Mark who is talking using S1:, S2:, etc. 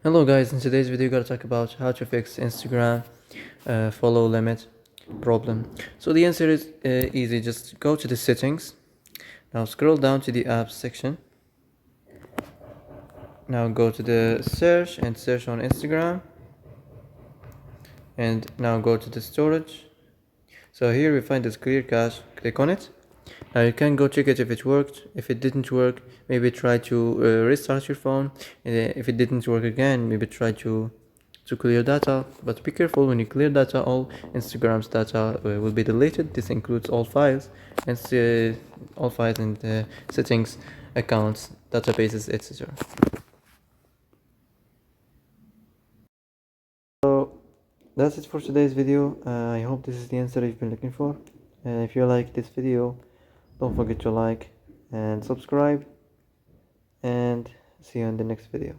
S1: Hello guys, in today's video we're going to talk about how to fix Instagram follow limit problem. So the answer is easy. Just go to the settings. Now scroll down to the apps section. Now go to the search and search on Instagram. And now go to the storage. So here we find this clear cache. Click on it. Now you can go check it if it worked. If it didn't work, maybe try to restart your phone. If it didn't work again, maybe try to clear data. But be careful when you clear data. All Instagram's data will be deleted. This includes all files and settings, accounts, databases, etc. So that's it for today's video. I hope this is the answer you've been looking for. And if you like this video, don't forget to like and subscribe, and see you in the next video.